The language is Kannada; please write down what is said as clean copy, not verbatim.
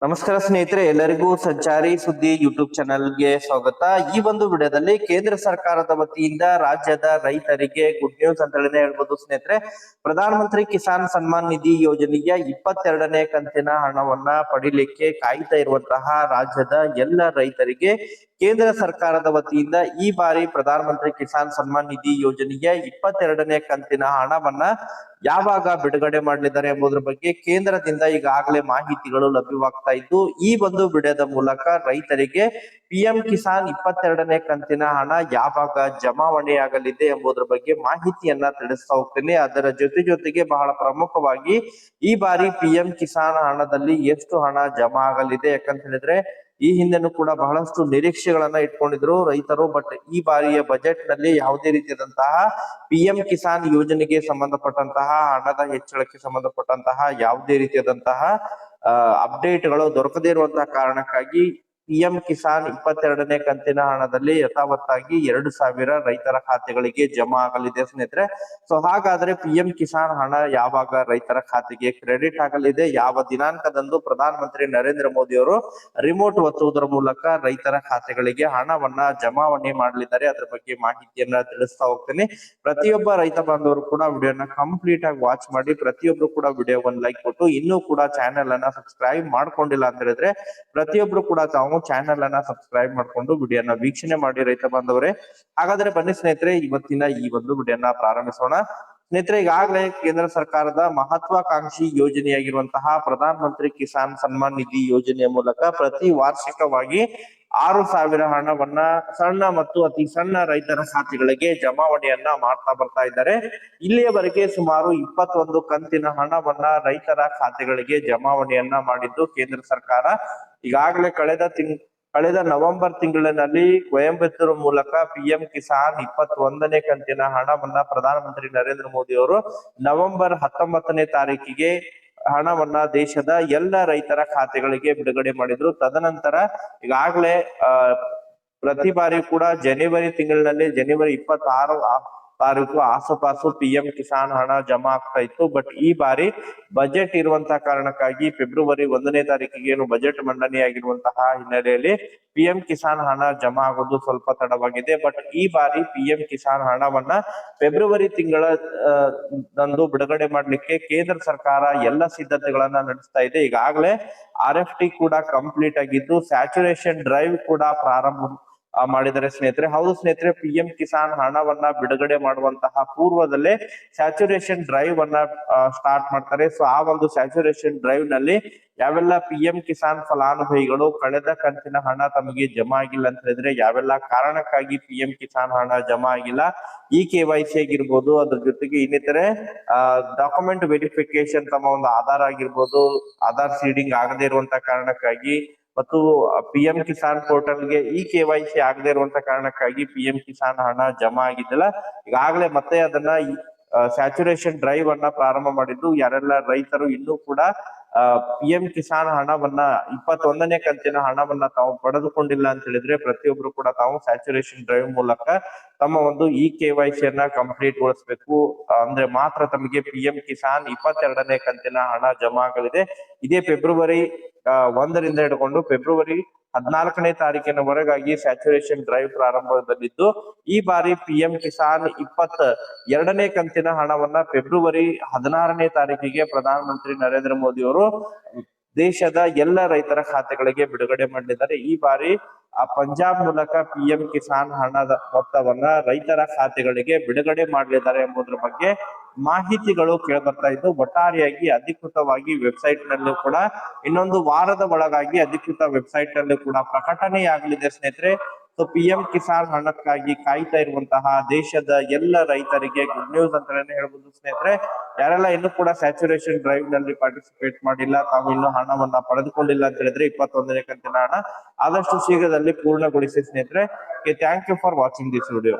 ನಮಸ್ಕಾರ ಸ್ನೇಹಿತರೆ, ಎಲ್ಲರಿಗೂ ಸಂಚಾರಿ ಸುದ್ದಿ ಯೂಟ್ಯೂಬ್ ಚಾನೆಲ್ಗೆ ಸ್ವಾಗತ. ಈ ಒಂದು ವಿಡಿಯೋದಲ್ಲಿ ಕೇಂದ್ರ ಸರ್ಕಾರದ ವತಿಯಿಂದ ರಾಜ್ಯದ ರೈತರಿಗೆ ಗುಡ್ ನ್ಯೂಸ್ ಅಂತ ಹೇಳ್ಬೋದು ಸ್ನೇಹಿತರೆ. ಪ್ರಧಾನ ಮಂತ್ರಿ ಕಿಸಾನ್ ಸನ್ಮಾನ್ ನಿಧಿ ಯೋಜನೆಯ 22ನೇ ಕಂತಿನ ಹಣವನ್ನ ಪಡಿಲಿಕ್ಕೆ ಕಾಯ್ತಾ ಇರುವಂತಹ ರಾಜ್ಯದ ಎಲ್ಲ ರೈತರಿಗೆ ಕೇಂದ್ರ ಸರ್ಕಾರದ ವತಿಯಿಂದ ಈ ಬಾರಿ ಪ್ರಧಾನ ಮಂತ್ರಿ ಕಿಸಾನ್ ಸನ್ಮಾನ್ ನಿಧಿ ಯೋಜನೆಯ 22ನೇ ಕಂತಿನ ಹಣವನ್ನ ಯಾವಾಗ ಬಿಡುಗಡೆ ಮಾಡಲಿದ್ದಾರೆ ಎಂಬುದರ ಬಗ್ಗೆ ಕೇಂದ್ರದಿಂದ ಈಗಾಗಲೇ ಮಾಹಿತಿಗಳು ಲಭ್ಯವಾಗ್ತಾ ಇದ್ದು, ಈ ಒಂದು ವಿಡಿಯೋದ ಮೂಲಕ ರೈತರಿಗೆ ಪಿಎಂ ಕಿಸಾನ್ 22ನೇ ಕಂತಿನ ಹಣ ಯಾವಾಗ ಜಮಾವಣೆ ಆಗಲಿದೆ ಎಂಬುದರ ಬಗ್ಗೆ ಮಾಹಿತಿಯನ್ನ ತಿಳಿಸ್ತಾ ಹೋಗ್ತೇನೆ. ಅದರ ಜೊತೆಗೆ ಬಹಳ ಪ್ರಮುಖವಾಗಿ ಈ ಬಾರಿ ಪಿಎಂ ಕಿಸಾನ್ ಹಣದಲ್ಲಿ ಎಷ್ಟು ಹಣ ಜಮಾ ಆಗಲಿದೆ, ಯಾಕಂತ ಹೇಳಿದ್ರೆ ಈ ಹಿಂದೆನೂ ಕೂಡ ಬಹಳಷ್ಟು ನಿರೀಕ್ಷೆಗಳನ್ನ ಇಟ್ಕೊಂಡಿದ್ರು ರೈತರು. ಬಟ್ ಈ ಬಾರಿಯ ಬಜೆಟ್ ನಲ್ಲಿ ಯಾವುದೇ ರೀತಿಯಾದಂತಹ ಪಿಎಂ ಕಿಸಾನ್ ಯೋಜನೆಗೆ ಸಂಬಂಧಪಟ್ಟಂತಹ ಹಣದ ಹೆಚ್ಚಳಕ್ಕೆ ಸಂಬಂಧಪಟ್ಟಂತಹ ಯಾವುದೇ ರೀತಿಯಾದಂತಹ ಅಪ್ಡೇಟ್ಗಳು ದೊರಕದೇ ಇರುವಂತಹ ಕಾರಣಕ್ಕಾಗಿ ಪಿಎಂ ಕಿಸಾನ್ 22ನೇ ಕಂತಿನ ಹಣದಲ್ಲಿ ಯಥಾವತ್ತಾಗಿ 2,000 ರೈತರ ಖಾತೆಗಳಿಗೆ ಜಮಾ ಆಗಲಿದೆ ಸ್ನೇಹಿತರೆ. ಸೊ ಹಾಗಾದ್ರೆ ಪಿಎಂ ಕಿಸಾನ್ ಹಣ ಯಾವಾಗ ರೈತರ ಖಾತೆಗೆ ಕ್ರೆಡಿಟ್ ಆಗಲಿದೆ, ಯಾವ ದಿನಾಂಕದಂದು ಪ್ರಧಾನ ಮಂತ್ರಿ ನರೇಂದ್ರ ಮೋದಿ ಅವರು ರಿಮೋಟ್ ಒತ್ತುವುದರ ಮೂಲಕ ರೈತರ ಖಾತೆಗಳಿಗೆ ಹಣವನ್ನ ಜಮಾವಣೆ ಮಾಡಲಿದ್ದಾರೆ, ಅದ್ರ ಬಗ್ಗೆ ಮಾಹಿತಿಯನ್ನ ತಿಳಿಸ್ತಾ ಹೋಗ್ತೇನೆ. ಪ್ರತಿಯೊಬ್ಬ ರೈತ ಬಾಂಧವರು ಕೂಡ ವಿಡಿಯೋನ ಕಂಪ್ಲೀಟ್ ಆಗಿ ವಾಚ್ ಮಾಡಿ, ಪ್ರತಿಯೊಬ್ರು ಕೂಡ ವಿಡಿಯೋವನ್ನು ಲೈಕ್ ಕೊಟ್ಟು ಇನ್ನೂ ಕೂಡ ಚಾನೆಲ್ ಅನ್ನ ಸಬ್ಸ್ಕ್ರೈಬ್ ಮಾಡ್ಕೊಂಡಿಲ್ಲ ಅಂತ ಹೇಳಿದ್ರೆ ಪ್ರತಿಯೊಬ್ರು ಕೂಡ ತಾವು ಚಾನೆಲ್ ಅನ್ನ ಸಬ್ಸ್ಕ್ರೈಬ್ ಮಾಡ್ಕೊಂಡು ವಿಡಿಯೋನ ವೀಕ್ಷಣೆ ಮಾಡಿ ರೈತ ಬಾಂಧವರೇ. ಹಾಗಾದ್ರೆ ಬನ್ನಿ ಸ್ನೇಹಿತರೆ, ಇವತ್ತಿನ ಈ ಒಂದು ವಿಡಿಯೋನ ಪ್ರಾರಂಭಿಸೋಣ. ಸ್ನೇಹಿತರೆ, ಈಗಾಗಲೇ ಕೇಂದ್ರ ಸರ್ಕಾರದ ಮಹತ್ವಾಕಾಂಕ್ಷಿ ಯೋಜನೆಯಾಗಿರುವಂತಹ ಪ್ರಧಾನ ಮಂತ್ರಿ ಕಿಸಾನ್ ಸನ್ಮಾನ್ ನಿಧಿ ಯೋಜನೆಯ ಮೂಲಕ ಪ್ರತಿ ವಾರ್ಷಿಕವಾಗಿ 6,000 ಹಣವನ್ನ ಸಣ್ಣ ಮತ್ತು ಅತಿ ಸಣ್ಣ ರೈತರ ಖಾತೆಗಳಿಗೆ ಜಮಾವಣೆಯನ್ನ ಮಾಡ್ತಾ ಬರ್ತಾ ಇದ್ದಾರೆ. ಇಲ್ಲಿಯವರೆಗೆ ಸುಮಾರು 21 ಕಂತಿನ ಹಣವನ್ನ ರೈತರ ಖಾತೆಗಳಿಗೆ ಜಮಾವಣೆಯನ್ನ ಮಾಡಿದ್ದು ಕೇಂದ್ರ ಸರ್ಕಾರ. ಈಗಾಗಲೇ ಕಳೆದ ನವೆಂಬರ್ ತಿಂಗಳಿನಲ್ಲಿ ಕೊಯಂಬತ್ತೂರು ಮೂಲಕ ಪಿಎಂ ಕಿಸಾನ್ 21ನೇ ಕಂತಿನ ಹಣವನ್ನ ಪ್ರಧಾನಮಂತ್ರಿ ನರೇಂದ್ರ ಮೋದಿ ಅವರು ನವೆಂಬರ್ 19ನೇ ತಾರೀಕಿಗೆ ಹಣವನ್ನ ದೇಶದ ಎಲ್ಲ ರೈತರ ಖಾತೆಗಳಿಗೆ ಬಿಡುಗಡೆ ಮಾಡಿದ್ರು. ತದನಂತರ ಈಗಾಗಲೇ ಪ್ರತಿ ಬಾರಿ ಕೂಡ ಜನವರಿ ತಿಂಗಳಿನಲ್ಲಿ ಜನವರಿ 26 ತಾರೀಕು ಆಸುಪಾಸು ಪಿಎಂ ಕಿಸಾನ್ ಹಣ ಜಮಾ ಆಗ್ತಾ ಇತ್ತು. ಬಟ್ ಈ ಬಾರಿ ಬಜೆಟ್ ಇರುವಂತಹ ಕಾರಣಕ್ಕಾಗಿ ಫೆಬ್ರವರಿ 1ನೇ ತಾರೀಕಿಗೆ ಏನು ಬಜೆಟ್ ಮಂಡನೆ ಆಗಿರುವಂತಹ ಹಿನ್ನೆಲೆಯಲ್ಲಿ ಪಿಎಂ ಕಿಸಾನ್ ಹಣ ಜಮಾ ಆಗೋದು ಸ್ವಲ್ಪ ತಡವಾಗಿದೆ. ಬಟ್ ಈ ಬಾರಿ ಪಿಎಂ ಕಿಸಾನ್ ಹಣವನ್ನ ಫೆಬ್ರವರಿ ದಂದು ಬಿಡುಗಡೆ ಮಾಡ್ಲಿಕ್ಕೆ ಕೇಂದ್ರ ಸರ್ಕಾರ ಎಲ್ಲ ಸಿದ್ಧತೆಗಳನ್ನ ನಡೆಸ್ತಾ ಇದೆ. ಈಗಾಗಲೇ RFT ಕೂಡ ಕಂಪ್ಲೀಟ್ ಆಗಿದ್ದು ಸ್ಯಾಚುರೇಷನ್ ಡ್ರೈವ್ ಕೂಡ ಪ್ರಾರಂಭ ಮಾಡಿದರೆ ಸ್ನೇಹಿತರೆ. ಹೌದು ಸ್ನೇಹಿತರೆ, ಪಿಎಂ ಕಿಸಾನ್ ಹಣವನ್ನ ಬಿಡುಗಡೆ ಮಾಡುವಂತಹ ಪೂರ್ವದಲ್ಲೇ ಸ್ಯಾಚುರೇಷನ್ ಡ್ರೈವ್ ಅನ್ನ ಸ್ಟಾರ್ಟ್ ಮಾಡ್ತಾರೆ. ಸೊ ಆ ಒಂದು ಸ್ಯಾಚುರೇಷನ್ ಡ್ರೈವ್ ನಲ್ಲಿ ಯಾವೆಲ್ಲ ಪಿಎಂ ಕಿಸಾನ್ ಫಲಾನುಭವಿಗಳು ಕಳೆದ ಕಂತಿನ ಹಣ ತಮಗೆ ಜಮಾ ಆಗಿಲ್ಲ ಅಂತ ಹೇಳಿದ್ರೆ ಯಾವೆಲ್ಲ ಕಾರಣಕ್ಕಾಗಿ ಪಿಎಂ ಕಿಸಾನ್ ಹಣ ಜಮಾ ಆಗಿಲ್ಲ, ಈ KYC ಆಗಿರ್ಬೋದು, ಅದ್ರ ಜೊತೆಗೆ ಇನ್ನಿತರೆ ಡಾಕ್ಯುಮೆಂಟ್ ವೆರಿಫಿಕೇಶನ್, ತಮ್ಮ ಒಂದು ಆಧಾರ್ ಆಗಿರ್ಬೋದು, ಆಧಾರ್ ಸೀಡಿಂಗ್ ಆಗದೆ ಇರುವಂತ ಕಾರಣಕ್ಕಾಗಿ ಮತ್ತು ಪಿಎಂ ಕಿಸಾನ್ ಪೋರ್ಟಲ್ಗೆ ಈ KYC ಆಗದೆ ಇರುವಂತ ಕಾರಣಕ್ಕಾಗಿ ಪಿಎಂ ಕಿಸಾನ್ ಹಣ ಜಮಾ ಆಗಿದ್ದಿಲ್ಲ. ಈಗಾಗಲೇ ಮತ್ತೆ ಅದನ್ನ ಸ್ಯಾಚುರೇಷನ್ ಡ್ರೈವ್ ಅನ್ನ ಪ್ರಾರಂಭ ಮಾಡಿದ್ದು ಯಾರೆಲ್ಲ ರೈತರು ಇನ್ನೂ ಕೂಡ ಪಿಎಂ ಕಿಸಾನ್ ಹಣವನ್ನ 21ನೇ ಕಂತಿನ ಹಣವನ್ನ ತಾವು ಪಡೆದುಕೊಂಡಿಲ್ಲ ಅಂತ ಹೇಳಿದ್ರೆ ಪ್ರತಿಯೊಬ್ರು ಕೂಡ ತಾವು ಸ್ಯಾಚುರೇಷನ್ ಡ್ರೈವ್ ಮೂಲಕ ತಮ್ಮ ಒಂದು ಈ KYC ಯನ್ನ ಕಂಪ್ಲೀಟ್ ಗೊಳಿಸಬೇಕು. ಅಂದ್ರೆ ಮಾತ್ರ ತಮಗೆ ಪಿಎಂ ಕಿಸಾನ್ 22ನೇ ಕಂತಿನ ಹಣ ಜಮಾ ಆಗಲಿದೆ. ಇದೇ ಫೆಬ್ರವರಿ 1ರಿಂದ ಹಿಡ್ಕೊಂಡು ಫೆಬ್ರವರಿ 14ನೇ ತಾರೀಕಿನವರೆಗಾಗಿ ಸ್ಯಾಚುರೇಷನ್ ಡ್ರೈವ್ ಪ್ರಾರಂಭದಲ್ಲಿದ್ದು, ಈ ಬಾರಿ ಪಿಎಂ ಕಿಸಾನ್ 22ನೇ ಕಂತಿನ ಹಣವನ್ನ ಫೆಬ್ರವರಿ 16ನೇ ತಾರೀಕಿಗೆ ಪ್ರಧಾನಮಂತ್ರಿ ನರೇಂದ್ರ ಮೋದಿ ಅವರು ದೇಶದ ಎಲ್ಲ ರೈತರ ಖಾತೆಗಳಿಗೆ ಬಿಡುಗಡೆ ಮಾಡಲಿದ್ದಾರೆ. ಈ ಬಾರಿ ಪಂಜಾಬ್ ಮೂಲಕ ಪಿಎಂ ಕಿಸಾನ್ ಹಣದ ಮೊತ್ತವನ್ನ ರೈತರ ಖಾತೆಗಳಿಗೆ ಬಿಡುಗಡೆ ಮಾಡಲಿದ್ದಾರೆ ಎಂಬುದರ ಬಗ್ಗೆ ಮಾಹಿತಿಗಳು ಕೇಳಬರ್ತಾ ಇದ್ದು, ಒಟ್ಟಾರೆಯಾಗಿ ಅಧಿಕೃತವಾಗಿ ವೆಬ್ಸೈಟ್ ನಲ್ಲೂ ಕೂಡ ಇನ್ನೊಂದು ವಾರದ ಒಳಗಾಗಿ ಅಧಿಕೃತ ವೆಬ್ಸೈಟ್ ನಲ್ಲೂ ಕೂಡ ಪ್ರಕಟಣೆಯಾಗಲಿದೆ ಸ್ನೇಹಿತರೆ. ಸೊ ಪಿಎಂ ಕಿಸಾನ್ ಹಣಕ್ಕಾಗಿ ಕಾಯ್ತಾ ಇರುವಂತಹ ದೇಶದ ಎಲ್ಲ ರೈತರಿಗೆ ಗುಡ್ ನ್ಯೂಸ್ ಅಂತಾನೆ ಹೇಳ್ಬೋದು ಸ್ನೇಹಿತರೆ. ಯಾರೆಲ್ಲ ಇನ್ನೂ ಕೂಡ ಸ್ಯಾಚುರೇಷನ್ ಡ್ರೈವ್ ನಲ್ಲಿ ಪಾರ್ಟಿಸಿಪೇಟ್ ಮಾಡಿಲ್ಲ, ತಾವು ಇನ್ನೂ ಹಣವನ್ನ ಪಡೆದುಕೊಂಡಿಲ್ಲ ಅಂತ ಹೇಳಿದ್ರೆ 21ನೇ ಕಂತಿನ ಹಣ ಆದಷ್ಟು ಶೀಘ್ರದಲ್ಲಿ ಪೂರ್ಣಗೊಳಿಸಿ ಸ್ನೇಹಿತರೆ. Thank you for watching this video.